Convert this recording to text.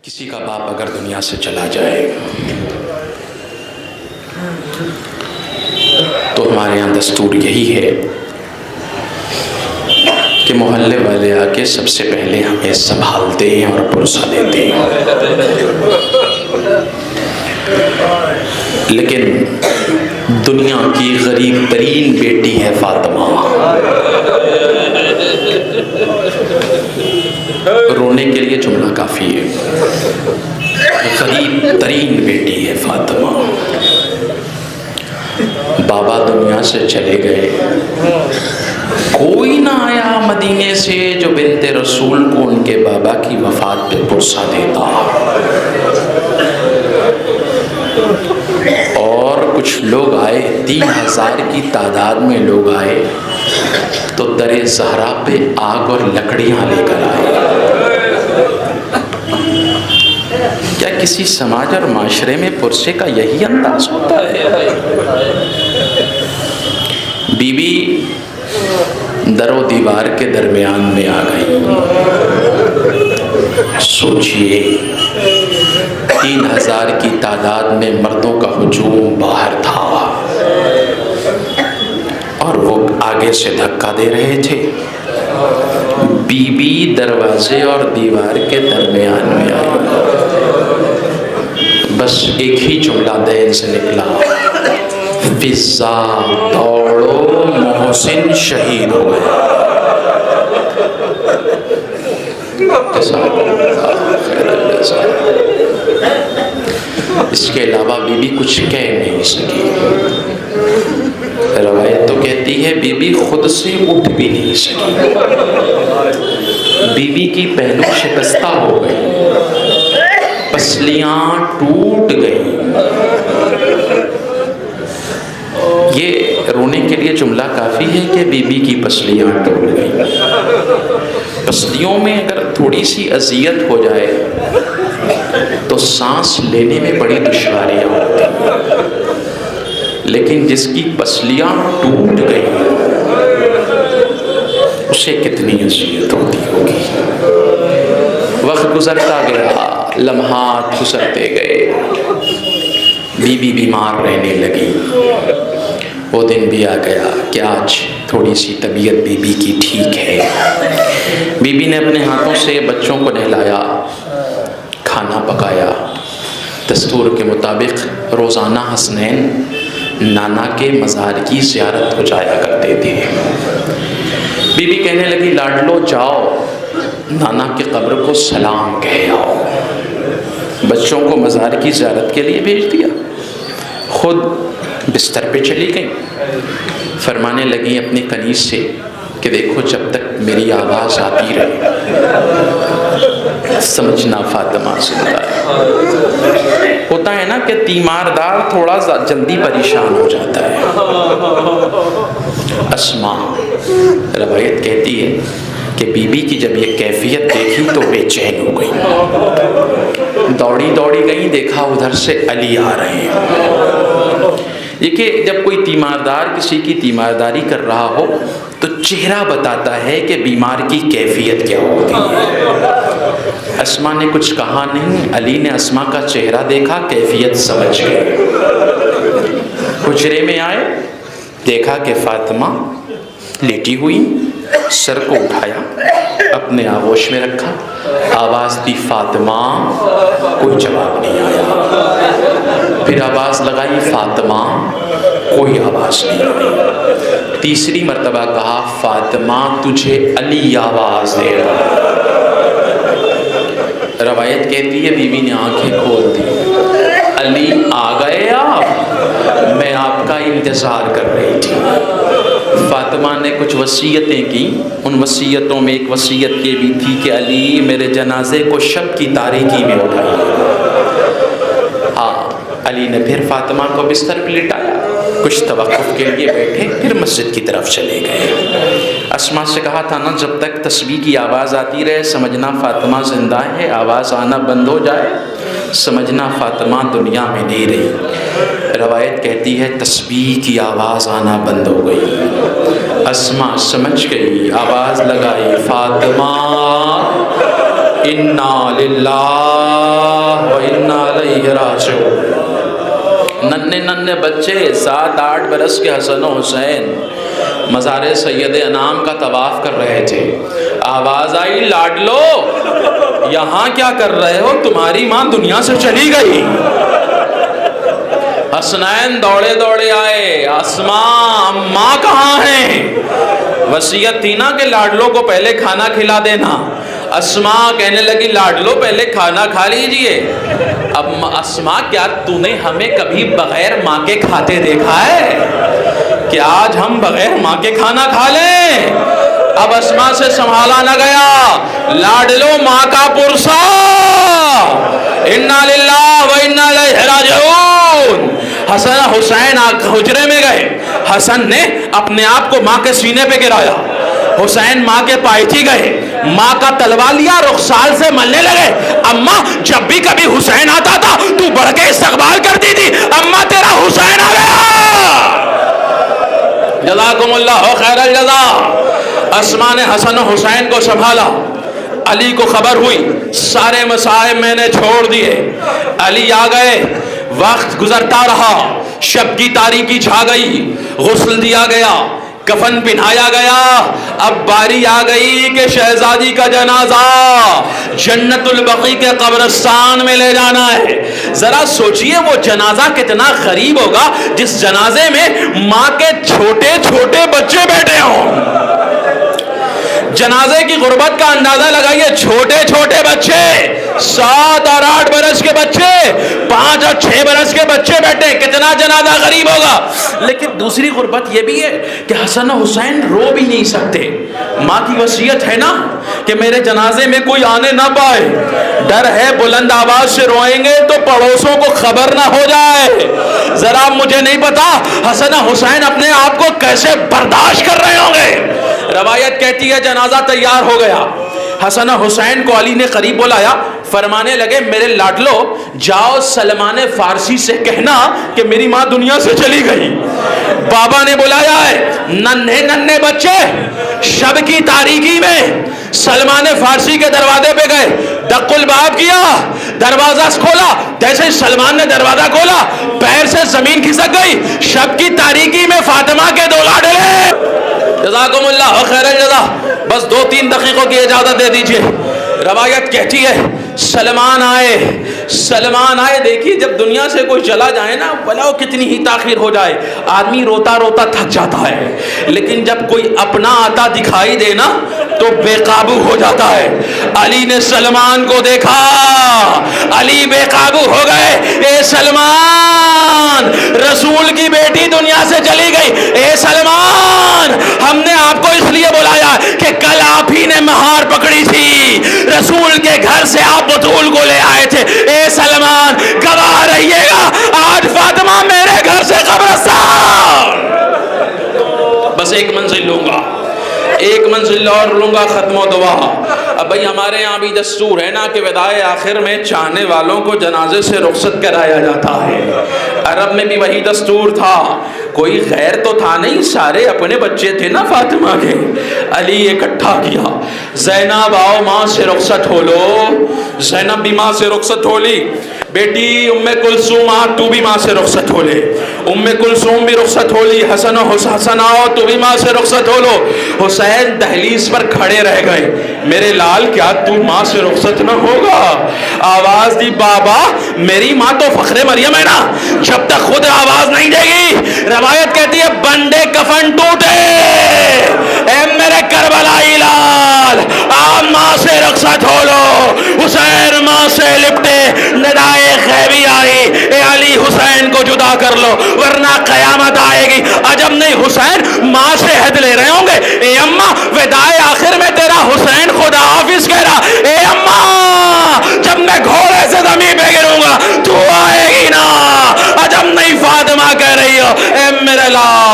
کسی کا باپ اگر دنیا سے چلا جائے تو ہمارے یہاں دستور یہی ہے کہ محلے والے آ کے سب سے پہلے ہمیں سنبھالتے ہیں اور پرسہ دیتے ہیں. لیکن دنیا کی غریب ترین بیٹی ہے فاطمہ. رونے کے لیے جملہ کافی ہے. غریب ترین بیٹی ہے فاطمہ. بابا دنیا سے چلے گئے، کوئی نہ آیا مدینے سے جو بنت رسول کو ان کے بابا کی وفات پہ پرسہ دیتا. اور کچھ لوگ آئے، 3000 کی تعداد میں لوگ آئے تو در زہرا پہ آگ اور لکڑیاں لے کر آئے. کیا کسی سماج اور معاشرے میں پرسے کا یہی انداز ہوتا ہے؟ بی بی در و دیوار کے درمیان میں آ گئی. سوچئے 3000 کی تعداد میں مردوں کا ہجوم باہر تھا اور وہ آگے سے دھکا دے رہے تھے. بی بی دروازے اور دیوار کے درمیان میں آئی. بس ایک ہی جملہ دہن سے نکلا، فضا دوڑو محسن شہید ہو گیا. اس کے علاوہ بی بی کچھ کہہ نہیں سکی. روایت تو کہتی ہے بی بی خود سے اٹھ بھی نہیں سکی. بی بی کی پہلو شکستہ ہو گئی، پسلیاں ٹوٹ گئیں. یہ رونے کے لیے جملہ کافی ہے کہ بی بی کی پسلیاں ٹوٹ گئیں. پسلیوں میں اگر تھوڑی سی اذیت ہو جائے تو سانس لینے میں بڑی دشواریاں ہوتی ہیں، لیکن جس کی پسلیاں ٹوٹ گئیں اسے کتنی اذیت ہوتی ہوگی. وقت گزرتا گیا، لمحات گزرتے گئے، بی بی بیمار رہنے لگی. وہ دن بھی آ گیا کہ آج تھوڑی سی طبیعت بی بی کی ٹھیک ہے. بی بی نے اپنے ہاتھوں سے بچوں کو نہلایا، کھانا پکایا. دستور کے مطابق روزانہ حسنین نانا کے مزار کی زیارت ہو جایا کرتے تھے. بی بی کہنے لگی لاڈلو جاؤ نانا کی قبر کو سلام کہہ آؤ. بچوں کو مزار کی زیارت کے لیے بھیج دیا، خود بستر پہ چلی گئی. فرمانے لگی اپنی کنیز سے کہ دیکھو جب تک میری آواز آتی رہے سمجھنا فاطمہ زندہ ہے. ہوتا ہے نا کہ تیماردار تھوڑا جلدی پریشان ہو جاتا ہے. اسما روایت کہتی ہے کہ بی بی کی جب یہ کیفیت دیکھی تو بے چین ہو گئی. دوڑی دوڑی گئی، دیکھا ادھر سے علی آ رہے ہیں. یہ کہ جب کوئی تیماردار کسی کی تیمارداری کر رہا ہو تو چہرہ بتاتا ہے کہ بیمار کی کیفیت کیا ہوتی ہے. اسما نے کچھ کہا نہیں، علی نے اسما کا چہرہ دیکھا، کیفیت سمجھ گئے. حجرے میں آئے، دیکھا کہ فاطمہ لیٹی ہوئی، سر کو اٹھایا، اپنے آغوش میں رکھا، آواز دی فاطمہ، کوئی جواب نہیں آیا. پھر آواز لگائی فاطمہ، کوئی آواز نہیں آئی. تیسری مرتبہ کہا فاطمہ تجھے علی آواز دے رہا ہے. روایت کہتی ہے بی بی نے آنکھیں کھول دی. علی آ گئے آپ؟ میں آپ کا انتظار کر رہی تھی. فاطمہ نے کچھ وصیتیں کی، ان وصیتوں میں ایک وصیت یہ بھی تھی کہ علی میرے جنازے کو شب کی تاریکی میں اٹھائیے. ہاں، علی نے پھر فاطمہ کو بستر پہ لٹایا، کچھ توقف کے لیے بیٹھے، پھر مسجد کی طرف چلے گئے. اسما سے کہا تھا نا جب تک تسبیح کی آواز آتی رہے سمجھنا فاطمہ زندہ ہے، آواز آنا بند ہو جائے سمجھنا فاطمہ دنیا میں نہیں رہی. روایت کہتی ہے تسبیح کی آواز آنا بند ہو گئی. اسما سمجھ گئی، آواز لگائی فاطمہ انا للہ و انا الیہ راجعون۔ ننھے ننھے بچے 7-8 برس کے حسن و حسین مزار سید انعام کا طواف کر رہے تھے۔ آواز آئی لاڈلو یہاں کیا کر رہے ہو؟ تمہاری ماں دنیا سے چلی گئی۔ حسنین دوڑے دوڑے آئے، اسماء ماں کہاں ہیں؟ وصیت تھی نا کہ لاڈلو کو پہلے کھانا کھلا دینا۔ اسماء کہنے لگی لاڈلو پہلے کھانا کھا لیجئے۔ اب اسماء کیا تو نے ہمیں کبھی بغیر ماں کے کھاتے دیکھا ہے کہ آج ہم بغیر ماں کے کھانا کھا لیں؟ اب اسماء سے سنبھالا نہ گیا، لاڈلو ماں کا پرسا، انا للہ و انا الیہ راجعون۔ حسن حسین حجرے میں گئے، حسن نے اپنے آپ کو ماں کے سینے پہ گرایا، حسین ماں کے پائچی گئے، ماں کا تلوا لیا، رخسار سے ملنے لگے۔ اماں جب بھی کبھی حسین آتا تھا تو بڑھ کے استقبال کرتی تھی، اماں تیرا حسین آ گیا، جزاکم اللہ خیر الجزا۔ اسماء نے حسن و حسین کو سنبھالا، علی کو خبر ہوئی، سارے مصائب میں نے چھوڑ دیے، علی آ گئے، وقت گزرتا رہا، شب کی تاریکی چھا گئی، غسل دیا گیا، کفن پہنایا گیا، اب باری آ گئی کہ شہزادی کا جنازہ جنت البقیع کے قبرستان میں لے جانا ہے۔ ذرا سوچئے وہ جنازہ کتنا غریب ہوگا جس جنازے میں ماں کے چھوٹے چھوٹے بچے بیٹھے ہوں۔ جنازے کی غربت کا اندازہ لگائیے، چھوٹے چھوٹے بچے، 7 اور 8 برس کے بچے، 5 اور 6 برس کے بچے بیٹھے، کتنا جنازہ غریب ہوگا۔ لیکن دوسری غربت یہ بھی ہے کہ حسن و حسین رو بھی نہیں سکتے، ماں کی وصیت ہے نا کہ میرے جنازے میں کوئی آنے نہ پائے، ڈر ہے بلند آواز سے روئیں گے تو پڑوسوں کو خبر نہ ہو جائے۔ ذرا مجھے نہیں پتا حسن و حسین اپنے آپ کو کیسے برداشت کر رہے ہوں گے۔ روایت کہتی ہے جنازہ تیار ہو گیا، حسن و حسین کو علی نے قریب بلایا، فرمانے لگے میرے لاڈلو جاؤ سلمان فارسی سے کہنا کہ میری ماں دنیا سے چلی گئی۔ بابا نے بلایا ہے، ننھے ننھے بچے شب کی تاریکی میں سلمان فارسی کے دروازے پہ گئے، دق الباب کیا، دروازہ کھولا، جیسے سلمان نے دروازہ کھولا پیر سے زمین کھسک گئی، شب کی تاریکی میں فاطمہ کے 2 لاڈلے۔ جزاکم اللہ خیر الجزا، بس 2-3 دقیقوں کی اجازت دے دیجئے۔ روایت کہتی ہے سلمان آئے، دیکھیے جب دنیا سے کوئی چلا جائے نا بلاؤ کتنی ہی تاخیر ہو جائے آدمی روتا روتا تھک جاتا ہے، لیکن جب کوئی اپنا آتا دکھائی دے نا تو بے قابو ہو جاتا ہے۔ علی نے سلمان کو دیکھا، علی بے قابو ہو گئے، اے سلمان رسول کی بیٹی دنیا سے چلی گئی، اے سلمان ہم نے آپ کو اس لیے بلایا کہ کل آپ ہی نے مہار پکڑی تھی، رسول کے گھر سے آپ بطول کو لے آئے تھے، اے سلمان گواہ رہیے گا آج فاطمہ میرے گھر سے قبرستان۔ بس ایک منزل لوں گا، ایک منزل اور لوں گا، ختم و دعا۔ اب بھئی ہمارے یہاں بھی دستور ہے نا کہ وداع آخر میں چاہنے والوں کو جنازے سے رخصت کرایا جاتا ہے، عرب میں بھی وہی دستور تھا، کوئی غیر تو تھا نہیں، سارے اپنے بچے تھے نا فاطمہ کے۔ علی اکٹھا کیا، زینب آؤ ماں سے رخصت ہو لو، زینب بھی ماں سے رخصت ہو لی، بیٹی ام کلثوم آ تو بھی ماں سے رخصت ہو لے، ام کلثوم بھی رخصت ہو لی، حسن آؤ تو بھی ماں سے رخصت ہو لو۔ حسین دہلیز پر کھڑے رہ گئے، میرے لال کیا تو ماں سے رخصت نہ ہوگا؟ آواز دی بابا میری ماں تو فخر مریم ہے نا، جب تک خود آواز نہیں دے گی۔ روایت کہتی ہے بندے کفن ٹوٹے، اے میرے کربلائی لال آپ ماں سے رخصت ہو لو۔ حسین ماں سے لپٹے، ندائے غیبی آئی، اے علی حسین کو جدا کر لو ورنہ قیامت آئے گی۔ عجب نہیں حسین ماں سے عہد لے رہے ہوں گے، اے اماں وداع آخر میں تیرا حسین خدا حافظ کہہ رہا، اے اماں جب میں گھوڑے سے زمین پہ گروں گا تو آئے گی نا۔ عجب نہیں فاطمہ کہہ رہی ہو، اے میرے لال